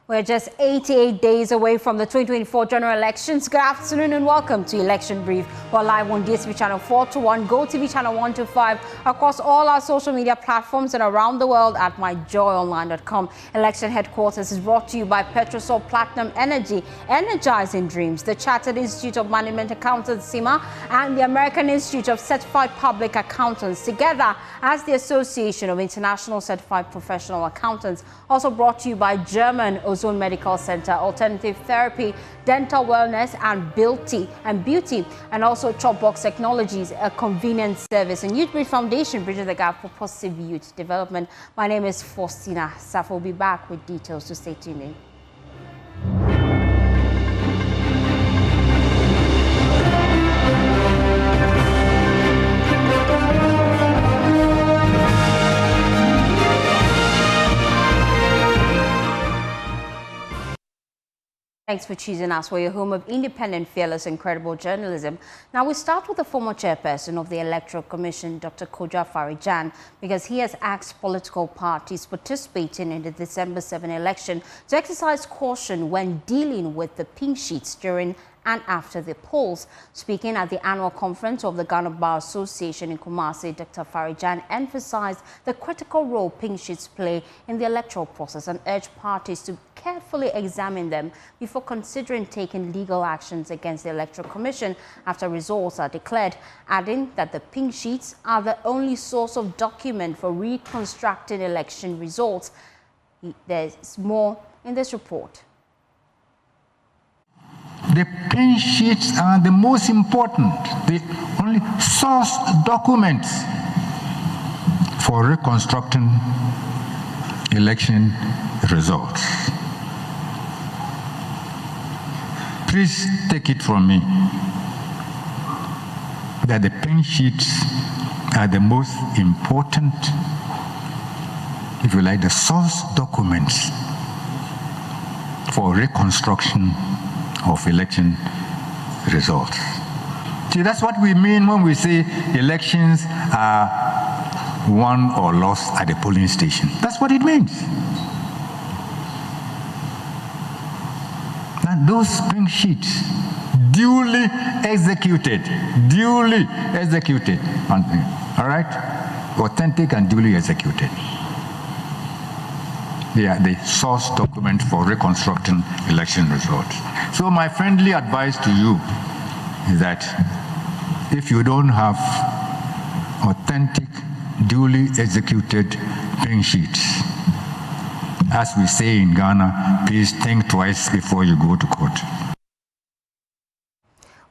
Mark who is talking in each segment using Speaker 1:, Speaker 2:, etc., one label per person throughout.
Speaker 1: We're just 88 days away from the 2024 general elections. Good afternoon and welcome to Election Brief. We're live on DSTV channel 421, GoTV channel 125, across all our social media platforms and around the world at myjoyonline.com. Election headquarters is brought to you by Petrosol Platinum Energy, Energizing Dreams, the Chartered Institute of Management Accountants, CIMA, and the American Institute of Certified Public Accountants, together as the Association of International Certified Professional Accountants. Also brought to you by German Ozone Medical Center, Alternative Therapy, Dental Wellness and Beauty, and also Chopbox Technologies, a convenience service, and Youth Bridge Foundation bridges the gap for positive youth development. My name is Faustina Safo. We'll be back with details, to stay tuned in. Thanks for choosing us for your home of independent, fearless, and credible journalism. Now, we start with the former chairperson of the Electoral Commission, Dr. Afari-Gyan, because he has asked political parties participating in the December 7 election to exercise caution when dealing with the pink sheets during and after the polls. Speaking at the annual conference of the Ghana Bar Association in Kumasi, Dr. Afari-Gyan emphasized the critical role pink sheets play in the electoral process and urged parties to carefully examine them before considering taking legal actions against the Electoral Commission after results are declared, adding that the pink sheets are the only source of document for reconstructing election results. There's more in this report.
Speaker 2: The pink sheets are the most important, the only source documents for reconstructing election results. Please take it from me that the pink sheets are the most important, if you like, the source documents for reconstruction of election results. See, that's what we mean when we say elections are won or lost at the polling station. That's what it means. And those pink sheets, duly executed, all right? Authentic and duly executed. They are the source document for reconstructing election results. So my friendly advice to you is that if you don't have authentic, duly executed pink sheets, as we say in Ghana, please think twice before you go to court.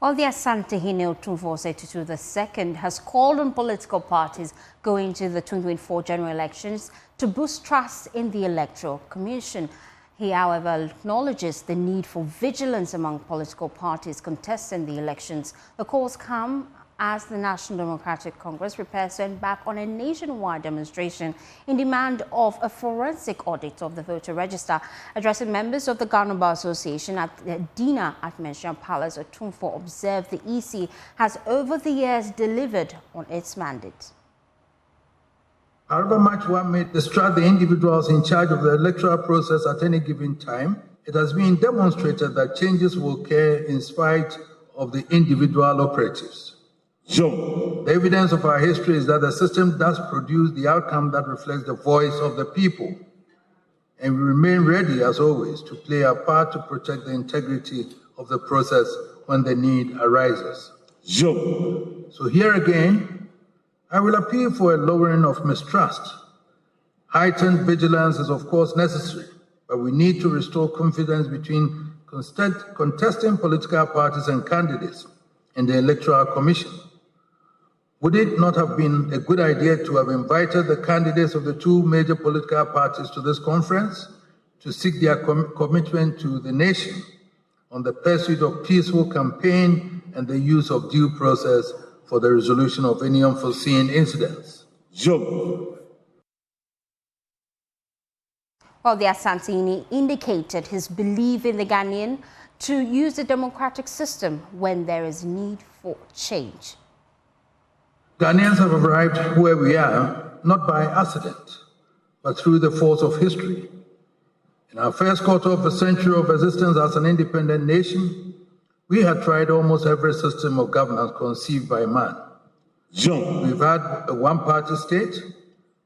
Speaker 1: Well, the Asante Otumfuo Osei II has called on political parties going to the 2024 general elections to boost trust in the Electoral Commission. He, however, acknowledges the need for vigilance among political parties contesting the elections. The calls come as the National Democratic Congress prepares to embark on a nationwide demonstration in demand of a forensic audit of the voter register. Addressing members of the Ghana Bar Association at the dinner at Mention Palace, Otumfuo observed the EC has over the years delivered on its mandate.
Speaker 3: However much one may distract the individuals in charge of the electoral process at any given time, it has been demonstrated that changes will occur in spite of the individual operatives. The evidence of our history is that the system does produce the outcome that reflects the voice of the people. And we remain ready, as always, to play our part to protect the integrity of the process when the need arises. So here again, I will appeal for a lowering of mistrust. Heightened vigilance is, of course, necessary, but we need to restore confidence between contesting political parties and candidates in the Electoral Commission. Would it not have been a good idea to have invited the candidates of the two major political parties to this conference to seek their commitment to the nation on the pursuit of peaceful campaign and the use of due process for the resolution of any unforeseen incidents?
Speaker 1: Well, the Asante indicated his belief in the Ghanaian to use the democratic system when there is need for change.
Speaker 3: Ghanaians have arrived where we are, not by accident, but through the force of history. In our first quarter of a century of existence as an independent nation, we had tried almost every system of governance conceived by man. We've had a one-party state,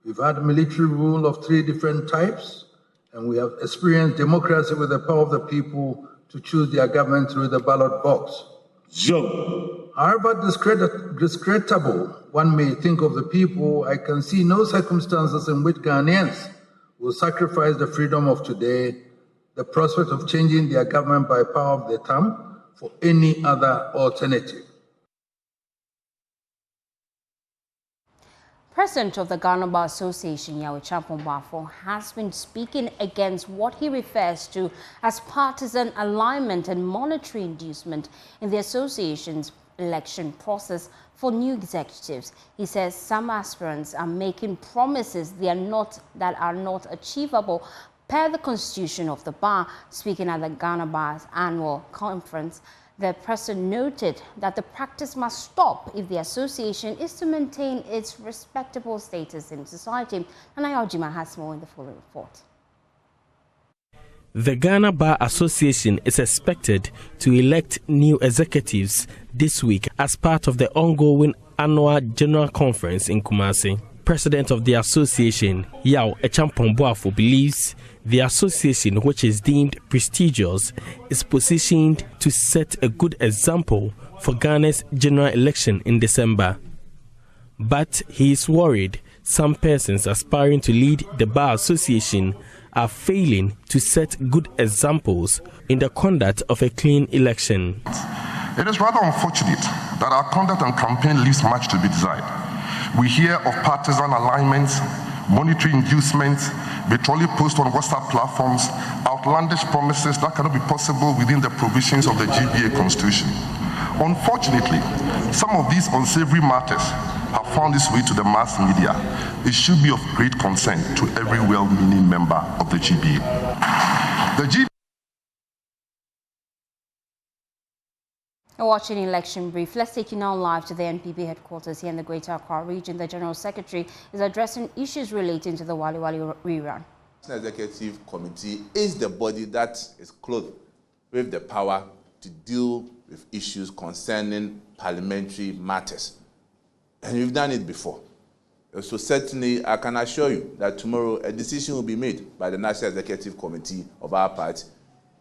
Speaker 3: we've had military rule of 3 different types, and we have experienced democracy with the power of the people to choose their government through the ballot box. However discreditable one may think of the people, I can see no circumstances in which Ghanaians will sacrifice the freedom of today, the prospect of changing their government by power of the thumb, for any other alternative.
Speaker 1: President of the Ghana Bar Association, Yaw Champon Bafo, has been speaking against what he refers to as partisan alignment and monetary inducement in the association's election process for new executives. He says some aspirants are making promises that are not achievable per the constitution of the bar. Speaking at the Ghana Bar's annual conference, the president noted that the practice must stop if the association is to maintain its respectable status in society. And Ayojima has more in the following report.
Speaker 4: The Ghana Bar Association is expected to elect new executives this week as part of the ongoing annual general conference in Kumasi. President of the association, Yaw Champon Bafo, believes the association, which is deemed prestigious, is positioned to set a good example for Ghana's general election in December. But he is worried some persons aspiring to lead the Bar Association are failing to set good examples in the conduct of a clean election.
Speaker 5: It is rather unfortunate that our conduct and campaign leaves much to be desired. We hear of partisan alignments, monetary inducements, trolley posts on WhatsApp platforms, outlandish promises that cannot be possible within the provisions of the GBA Constitution. Unfortunately, some of these unsavory matters have found its way to the mass media. It should be of great concern to every well-meaning member of the GBA.
Speaker 1: You're watching Election Brief. Let's take you now live to the NPP headquarters here in the Greater Accra region. The General Secretary is addressing issues relating to the Wali Wali rerun.
Speaker 6: The Executive Committee is the body that is clothed with the power to deal with issues concerning parliamentary matters. And we've done it before. So certainly, I can assure you that tomorrow a decision will be made by the National Executive Committee of our party,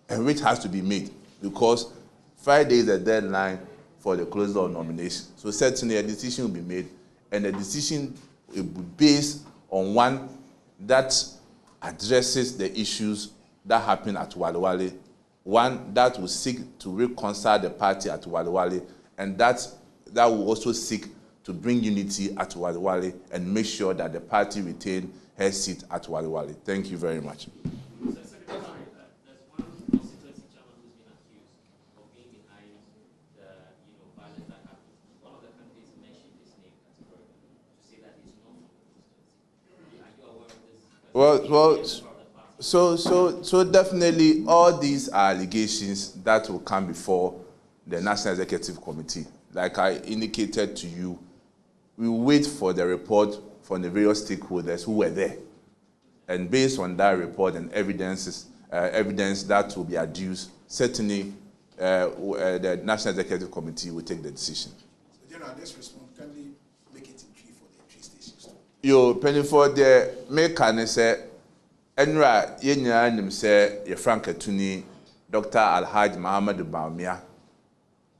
Speaker 6: and which has to be made because Friday is the deadline for the closure of nomination. So certainly a decision will be made, and the decision will be based on one that addresses the issues that happen at Wali Wali, one that will seek to reconcile the party at Wali Wali, and that will also seek to bring unity at Wali Wali and make sure that the party retain her seat at Wali Wali. Thank you very much. Well, so definitely all these are allegations that will come before the National Executive Committee. Like I indicated to you, we wait for the report from the various stakeholders who were there. And based on that report and evidence that will be adduced, certainly the National Executive Committee will take the decision.
Speaker 7: So, General, this response, can we make it in 3 for the 3 stations?
Speaker 6: Yo, penny for the maker, say, Enra, Yenya, say, your Frank Atuni, Dr. Alhaj Muhammad Baumia,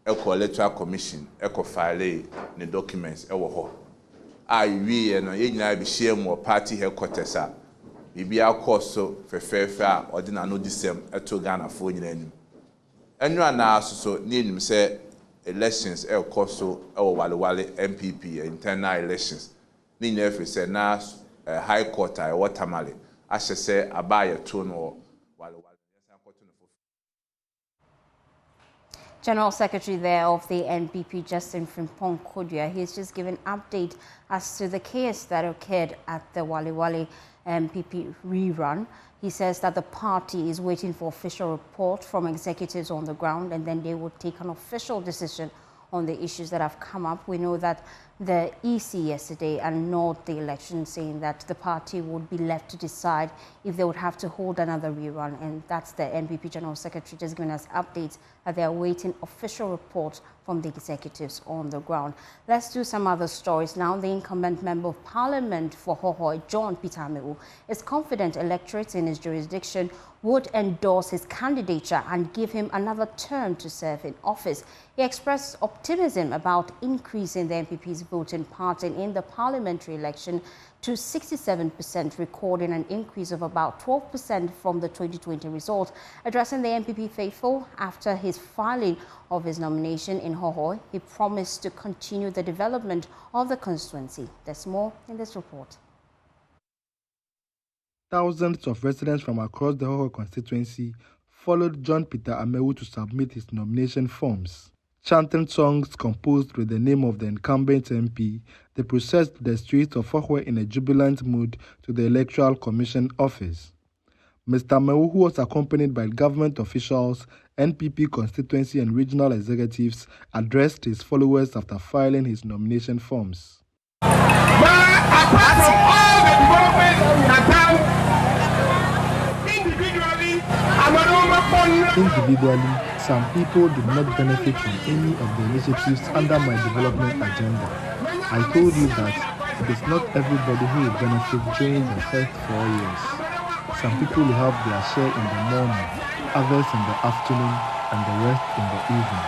Speaker 6: Eco Electoral Commission, Eco File, the documents, Ewo. We and Yenya be share more party headquarters. Bibi course so fair or didn't know this to Ghana for you. Enra na so near say elections, El Coso, El Wali MPP, internal elections. Nina say na High Court, Watermali. I should say, I buy a tune or
Speaker 1: General Secretary there of the NPP, Justin Frimpong Kodia, he's just given an update as to the case that occurred at the Wali Wali NPP rerun. He says that the party is waiting for official report from executives on the ground, and then they will take an official decision on the issues that have come up. We know that the EC yesterday annulled the election, saying that the party would be left to decide if they would have to hold another rerun. And that's the NPP General Secretary just giving us updates that they are awaiting official reports from the executives on the ground. Let's do some other stories now. The incumbent Member of Parliament for Hohoe, John Peter Amewu, is confident electorates in his jurisdiction would endorse his candidature and give him another term to serve in office. He expressed optimism about increasing the NPP's voting pattern in the parliamentary election to 67%, recording an increase of about 12% from the 2020 result. Addressing the NPP faithful after his filing of his nomination in Hohoe, he promised to continue the development of the constituency. There's more in this report.
Speaker 8: Thousands of residents from across the Hohoe constituency followed John Peter Amewu to submit his nomination forms. Chanting songs composed with the name of the incumbent MP, they processed the streets of Hohoe in a jubilant mood to the Electoral Commission office. Mr. Amewu, who was accompanied by government officials, NPP constituency and regional executives, addressed his followers after filing his nomination forms.
Speaker 9: Apart from all the development that done
Speaker 8: individually, some people did not benefit from any of the initiatives under my development agenda. I told you that it is not everybody who will benefit during the first 4 years. Some people will have their share in the morning, others in the afternoon, and the rest in the evening.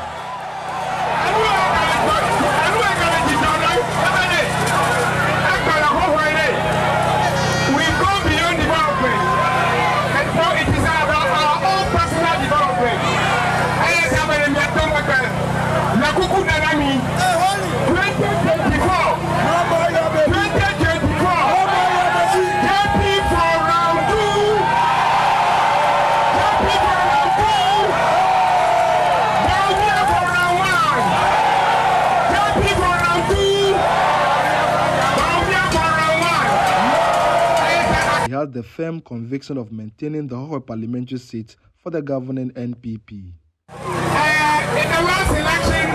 Speaker 8: He has the firm conviction of maintaining the Hohoe parliamentary seat for the governing NPP.
Speaker 9: In the last election,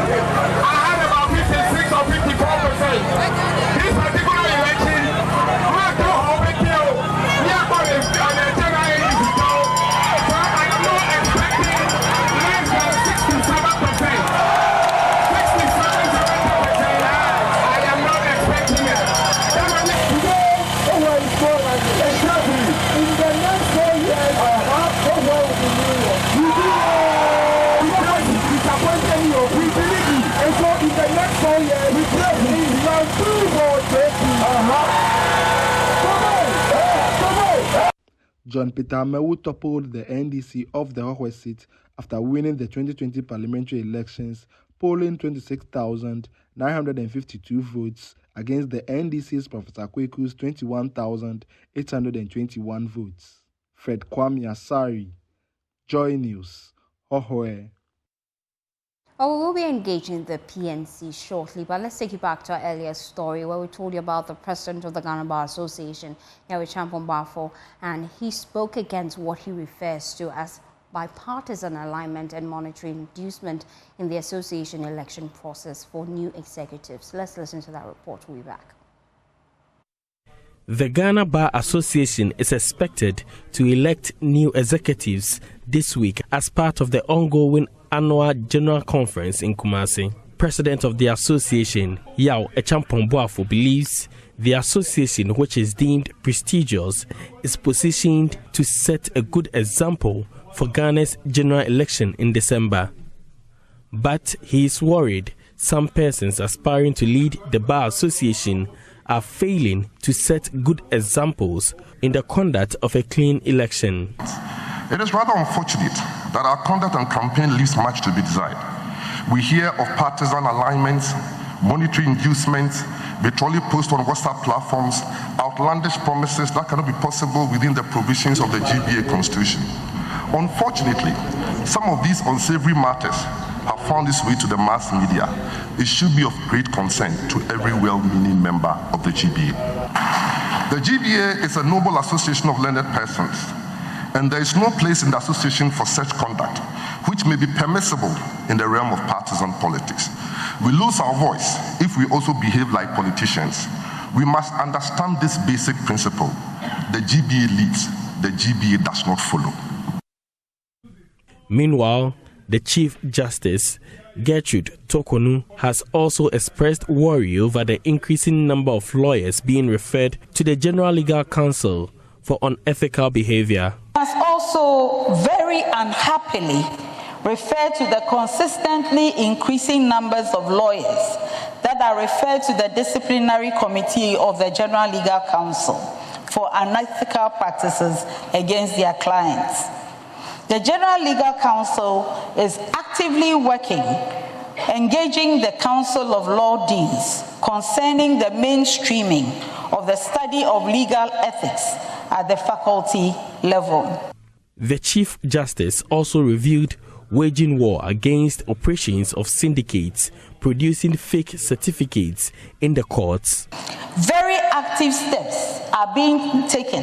Speaker 9: I had about 56 or 54%. This particular election, I am not expecting less than 67%. 67%. I am not expecting it. In the next 4 years, Hohoe will be new. We believe you. And so in the next 4 years, we pray in round 2
Speaker 8: John Peter Amewu toppled the NDC off the Hohoe seat after winning the 2020 parliamentary elections, polling 26,952 votes against the NDC's Professor Kweku's 21,821 votes. Fred Kwame Asari, Joy News, Hohoe.
Speaker 1: Well, we will be engaging the PNC shortly, but let's take you back to our earlier story where we told you about the president of the Ghana Bar Association, Yahweh Champon Bafo, and he spoke against what he refers to as bipartisan alignment and monetary inducement in the association election process for new executives. Let's listen to that report. We'll be back.
Speaker 4: The Ghana Bar Association is expected to elect new executives this week as part of the ongoing annual general conference in Kumasi. President of the association, Yao Echampon Boafo, believes the association, which is deemed prestigious, is positioned to set a good example for Ghana's general election in December. But he is worried some persons aspiring to lead the Bar Association are failing to set good examples in the conduct of a clean election.
Speaker 5: It is rather unfortunate that our conduct and campaign leaves much to be desired. We hear of partisan alignments, monetary inducements, vitriolic posts on WhatsApp platforms, outlandish promises that cannot be possible within the provisions of the GBA Constitution. Unfortunately, some of these unsavory matters have found its way to the mass media. It should be of great concern to every well-meaning member of the GBA. The GBA is a noble association of learned persons, and there is no place in the association for such conduct, which may be permissible in the realm of partisan politics. We lose our voice if we also behave like politicians. We must understand this basic principle. The GBA leads, the GBA does not follow.
Speaker 4: Meanwhile, the Chief Justice, Gertrude Tokonu, has also expressed worry over the increasing number of lawyers being referred to the General Legal Council for unethical behavior.
Speaker 10: Has also very unhappily referred to the consistently increasing numbers of lawyers that are referred to the disciplinary committee of the General Legal Council for unethical practices against their clients. The General Legal Council is actively working, engaging the Council of Law Deans concerning the mainstreaming of the study of legal ethics at the faculty level.
Speaker 4: The Chief Justice also reviewed waging war against operations of syndicates producing fake certificates in the courts.
Speaker 10: Very active steps are being taken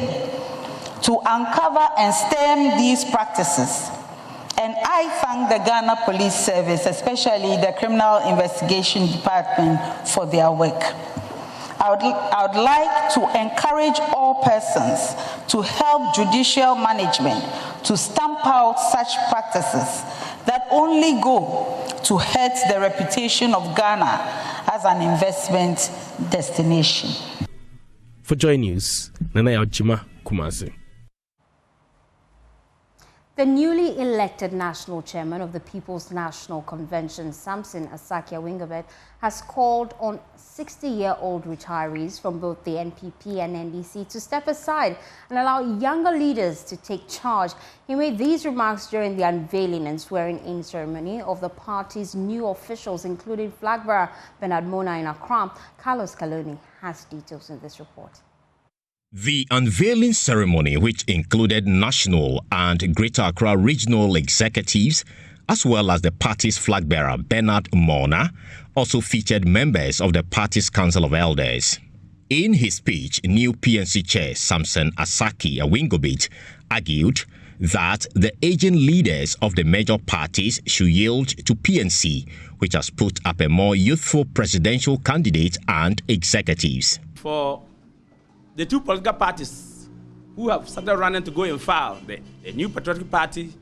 Speaker 10: to uncover and stem these practices. And I thank the Ghana Police Service, especially the Criminal Investigation Department, for their work. I would like to encourage all persons to help judicial management to stamp out such practices that only go to hurt the reputation of Ghana as an investment destination.
Speaker 4: For Joy News, Nana Ojima, Kumasi.
Speaker 1: The newly elected national chairman of the People's National Convention, Samson Awingobit, has called on 60-year-old retirees from both the NPP and NDC to step aside and allow younger leaders to take charge. He made these remarks during the unveiling and swearing-in ceremony of the party's new officials, including flag bearer Bernard Mona in Accra. Carlos Kaloni has details in this report.
Speaker 11: The unveiling ceremony, which included national and Greater Accra regional executives, as well as the party's flag bearer Bernard Mona, also featured members of the party's Council of Elders. In his speech, new PNC chair Samson Awingobit argued that the aging leaders of the major parties should yield to PNC, which has put up a more youthful presidential candidate and executives.
Speaker 12: For the two political parties who have started running to go and file, the New Patriotic Party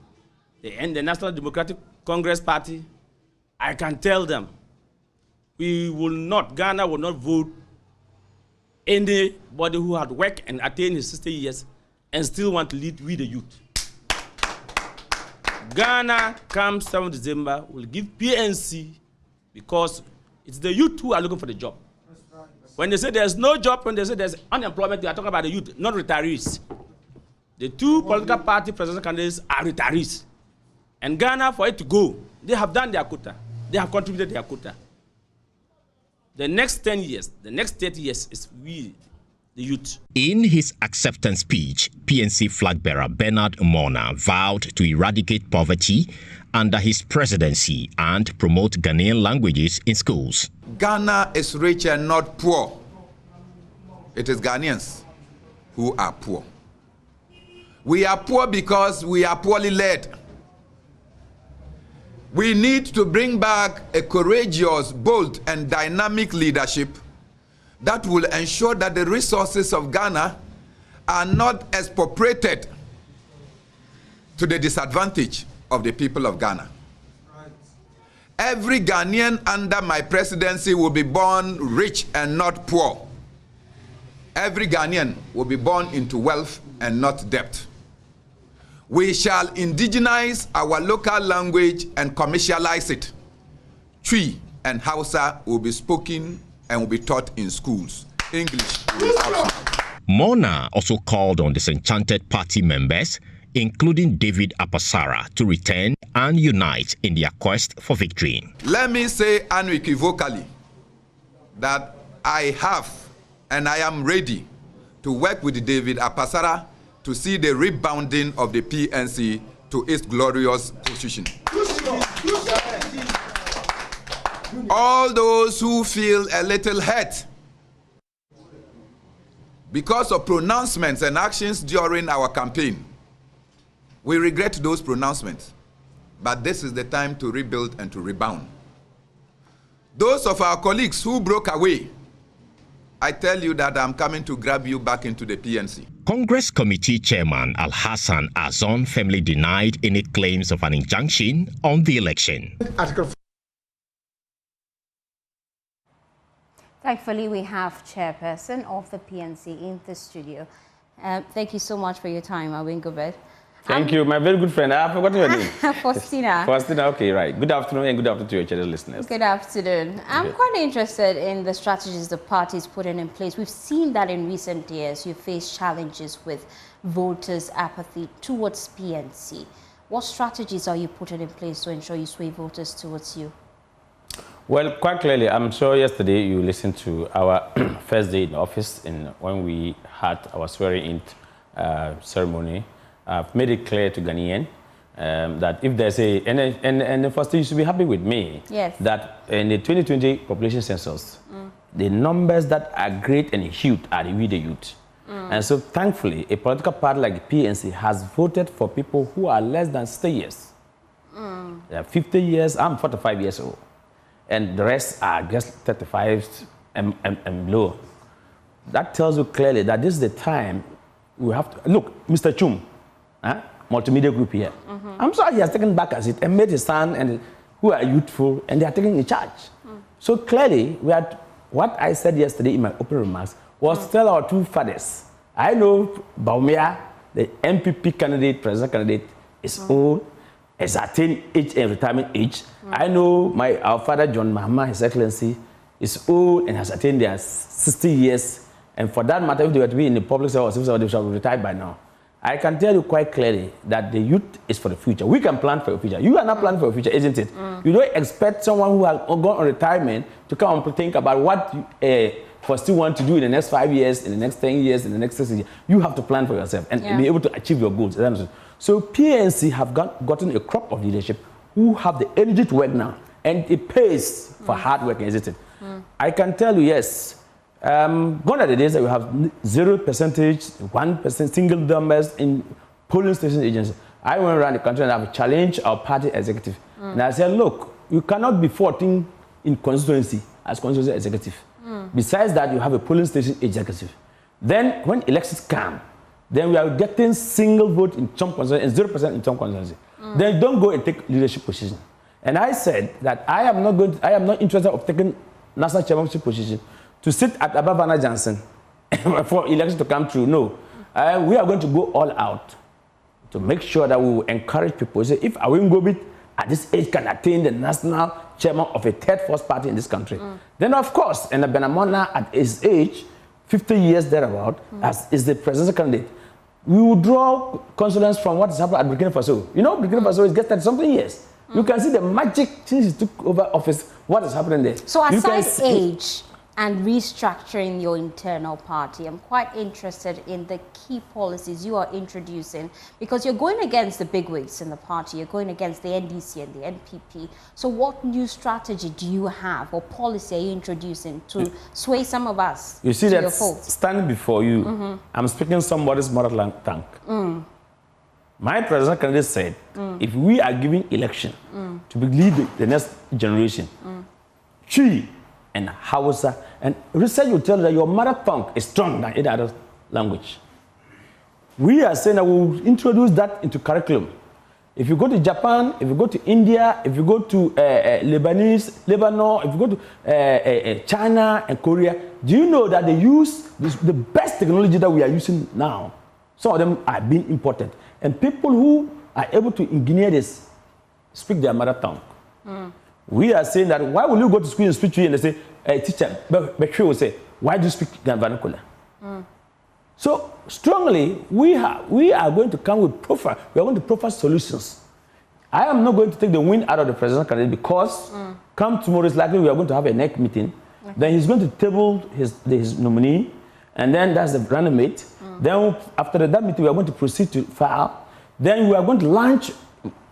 Speaker 12: and the National Democratic Congress Party, I can tell them, Ghana will not vote anybody who had worked and attained his 60 years and still want to lead with the youth. Ghana, come 7th December, will give PNC because it's the youth who are looking for the job. When they say there's no job, when they say there's unemployment, they are talking about the youth, not retirees. The two political party presidential candidates are retirees. And Ghana, for it to go, they have done their quota. They have contributed their quota. The next 10 years, the next 30 years is we, the youth.
Speaker 11: In his acceptance speech, PNC flag bearer Bernard Mona vowed to eradicate poverty under his presidency and promote Ghanaian languages in schools.
Speaker 13: Ghana is rich and not poor. It is Ghanaians who are poor. We are poor because we are poorly led. We need to bring back a courageous, bold, and dynamic leadership that will ensure that the resources of Ghana are not expropriated to the disadvantage of the people of Ghana. Right. Every Ghanaian under my presidency will be born rich and not poor. Every Ghanaian will be born into wealth and not debt. We shall indigenize our local language and commercialize it. Twi and Hausa will be spoken and will be taught in schools. English will be optional.
Speaker 11: Mona also called on disenchanted party members, including David Apasara, to return and unite in their quest for victory.
Speaker 13: Let me say unequivocally that I have and I am ready to work with David Apasara to see the rebounding of the PNC to its glorious position. All those who feel a little hurt because of pronouncements and actions during our campaign, we regret those pronouncements, but this is the time to rebuild and to rebound. Those of our colleagues who broke away, I tell you that I'm coming to grab you back into the PNC.
Speaker 11: Congress Committee Chairman Al-Hassan Azon firmly denied any claims of an injunction on the election.
Speaker 1: Thankfully, we have chairperson of the PNC in the studio. Thank you so much for your time, Awingobit.
Speaker 14: Thank you, my very good friend. I forgot your name.
Speaker 1: Faustina.
Speaker 14: Faustina, okay, right. Good afternoon and good afternoon to your channel listeners.
Speaker 1: Good afternoon. I'm quite interested in the strategies the party is putting in place. We've seen that in recent years you face challenges with voters' apathy towards PNC. What strategies are you putting in place to ensure you sway voters towards you?
Speaker 14: Well, quite clearly, I'm sure yesterday you listened to our first day in office when we had our swearing-in ceremony. I've made it clear to Ghanaian that if there's and first you should be happy with me,
Speaker 1: yes,
Speaker 14: that in the 2020 population census, the numbers that are great and huge are the youth. And so thankfully, a political party like the PNC has voted for people who are less than 60 years. They are 50 years, I'm 45 years old. And the rest are just 35 and below. That tells you clearly that this is the time we have to, look, Mr. Chum, multimedia group here. I'm sorry he has taken back a seat and made his son and who are youthful and they are taking in charge. So clearly, what I said yesterday in my opening remarks was to tell our two fathers. I know Baumia, the MPP candidate, president candidate, is old, has attained age and retirement age. I know our father John Mahama, His Excellency, is old and has attained their 60 years. And for that matter, if they were to be in the public sector or civil service, they should have retired by now. I can tell you quite clearly that the youth is for the future. We can plan for the future. You are not planning for the future, isn't it? You don't expect someone who has gone on retirement to come and think about what you still want to do in the next 5 years, in the next 10 years, in the next 6 years. You have to plan for yourself and be able to achieve your goals. So PNC have gotten a crop of leadership who have the energy to work now. And it pays for hard work, isn't it? I can tell you, yes. Gone are the days that we have 0%, 1% single numbers in polling station agencies. I went around the country and I've challenged our party executive. And I said, look, you cannot be 14 in constituency as constituency executive. Besides that, you have a polling station executive. Then when elections come, then we are getting single vote in some constituency and 0% in some constituency. Then don't go and take leadership position. And I said that I am not interested in taking national chairmanship position to sit at Abavana Johnson for election to come through. No. We are going to go all out to make sure that we will encourage people. Say, if Awingobit at this age can attain the national chairman of a third force party in this country, then of course, and Benamona at his age, 50 years thereabout, as is the presidential candidate, we will draw consolence from what has happened at Burkina Faso. You know, Burkina Faso is just 30-something years. You can see the magic since he took over office, what is happening there.
Speaker 1: So aside age and restructuring your internal party, I'm quite interested in the key policies you are introducing, because you're going against the bigwigs in the party, you're going against the NDC and the NPP. So what new strategy do you have or policy are you introducing to sway some of us?
Speaker 14: You see that standing before you, I'm speaking somebody's mother tongue. My president candidate said, if we are giving election to lead the next generation, Chi and Hausa, and research will tell you that your mother tongue is stronger than any other language. We are saying that we will introduce that into curriculum. If you go to Japan, if you go to India, if you go to Lebanon, if you go to China and Korea, do you know that they use the best technology that we are using now? Some of them are being imported. And people who are able to engineer this speak their mother tongue. We are saying that, why will you go to school and speak to you and they say, teacher, but she will say, why do you speak vernacular? So strongly, we are going to come with profile. We are going to profile solutions. I am not going to take the wind out of the presidential candidate because come tomorrow, it's likely we are going to have a neck meeting. Then he's going to table his nominee, and then that's the running mate. Then after that meeting, we are going to proceed to file. Then we are going to launch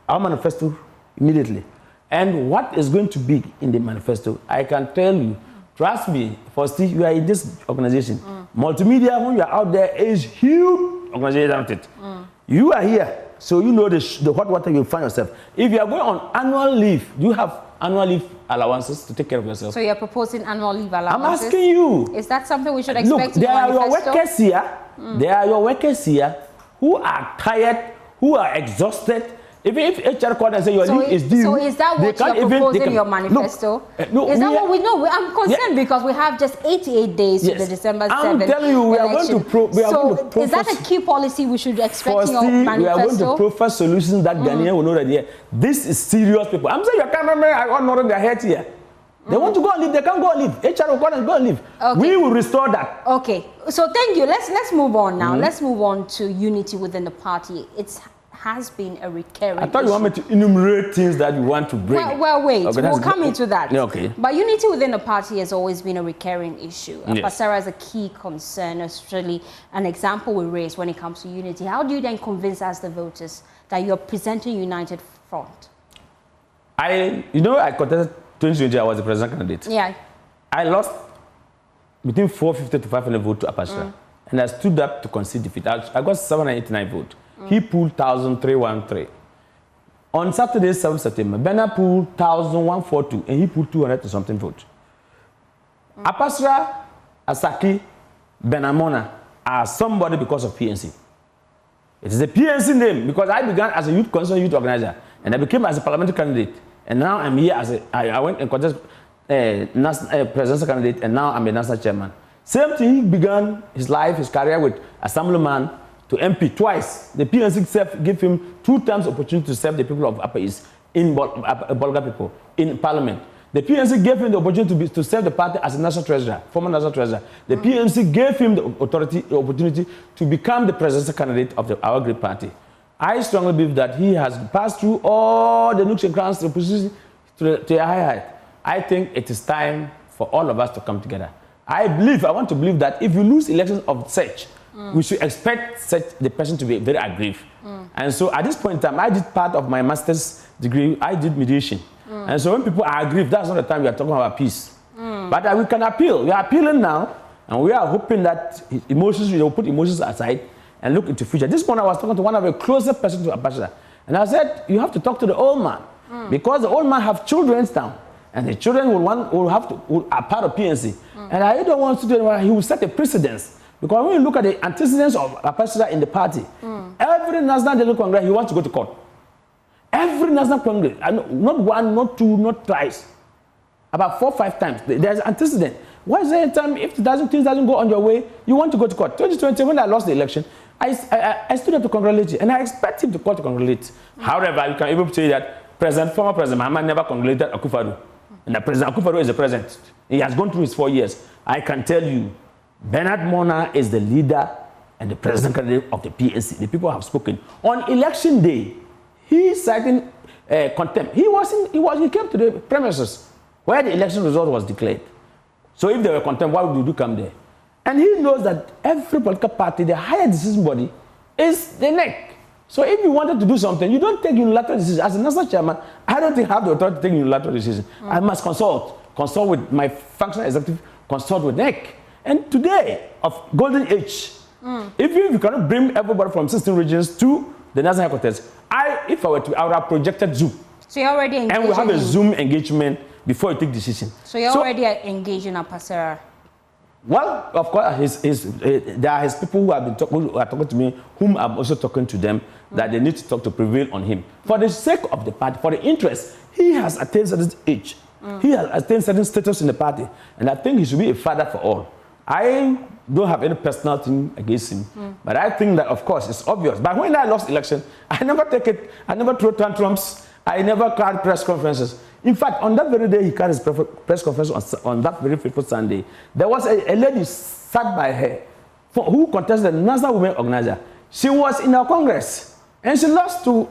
Speaker 14: our manifesto immediately. And what is going to be in the manifesto, I can tell you, trust me, first you are in this organization. Multimedia, when you are out there, is huge organization. You are here, so you know the hot water you'll find yourself. If you are going on annual leave, you have annual leave allowances to take care of yourself.
Speaker 1: So you're proposing annual leave allowances?
Speaker 14: I'm asking you.
Speaker 1: Is that something we should expect?
Speaker 14: Look, there are
Speaker 1: your
Speaker 14: your workers here. There are your workers here who are tired, who are exhausted. Even if HR called and say your leave is due,
Speaker 1: so is that what you're proposing in your manifesto?
Speaker 14: No,
Speaker 1: is that what we know? I'm concerned because we have just 88 days to the December 7th
Speaker 14: I'm telling you, we
Speaker 1: election.
Speaker 14: are going to
Speaker 1: is that a key policy we should expect in your manifesto?
Speaker 14: We are going to proffer solutions that Ghanaians will know that this is serious people. I'm saying your cameramen are all nodding their heads here. They want to go and leave. They can't go and leave. HR will go and leave. Okay. We will restore that.
Speaker 1: Okay. So thank you. Let's move on now. Let's move on to unity within the party. It has been a recurring
Speaker 14: I thought
Speaker 1: issue.
Speaker 14: you want me to enumerate things that you want to bring.
Speaker 1: Well, wait.
Speaker 14: Okay,
Speaker 1: we'll come into that.
Speaker 14: Okay.
Speaker 1: But unity within the party has always been a recurring issue.
Speaker 14: Yes.
Speaker 1: Pasara is a key concern, especially an example we raise when it comes to unity. How do you then convince us, the voters, that you're presenting united front?
Speaker 14: I contested 2020. I was the president candidate.
Speaker 1: Yeah. I
Speaker 14: lost between 450 to 500 votes to Apasra. And I stood up to concede defeat. I got 789 votes. He pulled 1,313. On Saturday, 7th September, Bernard pulled 1,142, and he pulled 200 to something votes. Apasra, Asaki, Benamona are somebody because of PNC. It is a PNC name because I began as a youth organizer, and I became as a parliamentary candidate, and now I'm here as I went and contested presidential candidate, and now I'm a national chairman. Same thing, he began his life, his career with assemblyman to MP twice. The PNC itself gave him 2 times opportunity to serve the people of Upper East, Bolga people, in parliament. The PNC gave him the opportunity to serve the party as a national treasurer, former national treasurer. The PNC gave him the opportunity to become the presidential candidate of our great party. I strongly believe that he has passed through all the nooks and crannies to a high height. I think it is time for all of us to come together. I want to believe that if you lose elections of such, we should expect the person to be very aggrieved. And so at this point in time, I did part of my master's degree, I did mediation. And so when people are aggrieved, that's not the time we are talking about peace. But we can appeal. We are appealing now, and we are hoping that emotions, we will put emotions aside and look into the future. This morning I was talking to one of the closest persons to Abacha, and I said, you have to talk to the old man, because the old man have children now, and the children will are part of PNC. And I don't want to do it, he will set a precedence. Because when you look at the antecedents of Apache in the party, every National General Congress, he wants to go to court. Every National Congress, not one, not two, not twice, about 4 or 5 times. There's antecedent. Why is there a time if things doesn't go on your way, you want to go to court? 2020, when I lost the election, I stood up to congratulate you, and I expect him to call to congratulate. However, you can even say that former President Mahama never congratulated Akufo-Addo, and the President Akufo-Addo is the president. He has gone through his 4 years. I can tell you, Bernard Mona is the leader and the president candidate of the PNC. The people have spoken. On election day, he cited contempt. He came to the premises where the election result was declared. So if they were contempt, why would you come there? And he knows that every political party, the higher decision body, is the NEC. So if you wanted to do something, you don't take unilateral decisions. As a national chairman, I don't think I have the authority to take unilateral decisions. I must consult with my functional executive, consult with NEC. And today, of golden age, if you cannot bring everybody from 16 regions to the national headquarters, I would have projected Zoom. So you're already engaged. And we'll have a Zoom engagement before you take decision.
Speaker 1: So you're already engaged in Apasara?
Speaker 14: Well, of course, there are his people who are talking to me, whom I'm also talking to them, that they need to talk to prevail on him. For the sake of the party, for the interest, he has attained certain age. He has attained certain status in the party. And I think he should be a father for all. I don't have any personal thing against him, but I think that, of course, it's obvious. But when I lost election, I never threw tantrums, I never carried press conferences. In fact, on that very day he carried his press conference on that very fateful Sunday, there was a lady sat by her who contested the National Women Organizer. She was in our Congress, and she lost to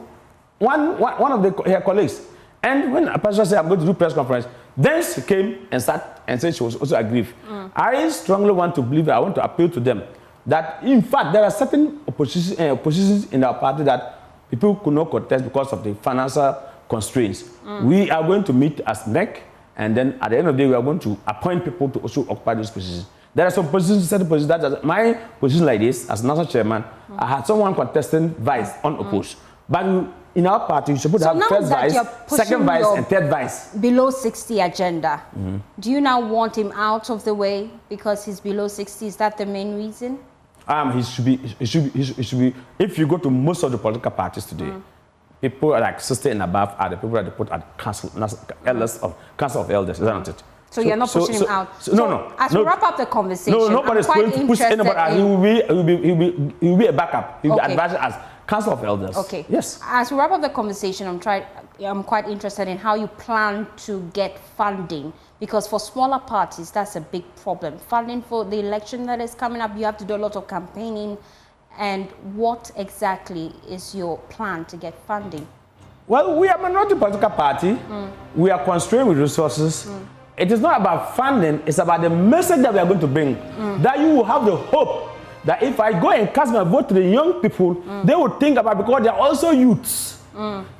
Speaker 14: one of her colleagues. And when a person said, I'm going to do press conference, then she came and sat and said she was also aggrieved. I strongly want to believe, I want to appeal to them, that in fact there are certain oppositions in our party that people could not contest because of the financial constraints. We are going to meet as NEC, and then at the end of the day, we are going to appoint people to also occupy those positions. There are some positions, certain positions, that my position like this, as national chairman, I had someone contesting vice unopposed. But in our party, you're supposed to have first vice, second vice, and third vice.
Speaker 1: Below 60 agenda. Do you now want him out of the way because he's below 60? Is that the main reason?
Speaker 14: He should be. If you go to most of the political parties today, people are like 60 and above are the people that they put at council of elders, isn't it?
Speaker 1: So you're not pushing him out.
Speaker 14: No.
Speaker 1: As we wrap up the conversation,
Speaker 14: no, nobody's going to push anybody. He will be a backup. He will be advised as council of elders.
Speaker 1: Okay.
Speaker 14: Yes.
Speaker 1: As we wrap up the conversation, I'm quite interested in how you plan to get funding, because for smaller parties, that's a big problem. Funding for the election that is coming up, you have to do a lot of campaigning. And what exactly is your plan to get funding?
Speaker 14: Well, we are not a political party. We are constrained with resources. It is not about funding, it's about the message that we are going to bring. That you will have the hope that if I go and cast my vote to the young people, they will think about, because they are also youths.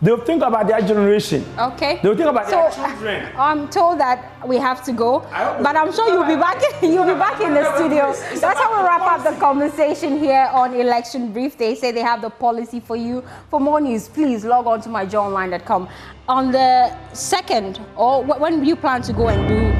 Speaker 14: They will think about their generation.
Speaker 1: Okay.
Speaker 14: They will think about their children.
Speaker 1: I'm told that we have to go, but I'm sure you'll be back. You'll be back in the studio. That's how we wrap up the conversation here on Election Brief. They say they have the policy for you. For more news, please log on to myjoyonline.com. On the 2nd, or when you plan to go and do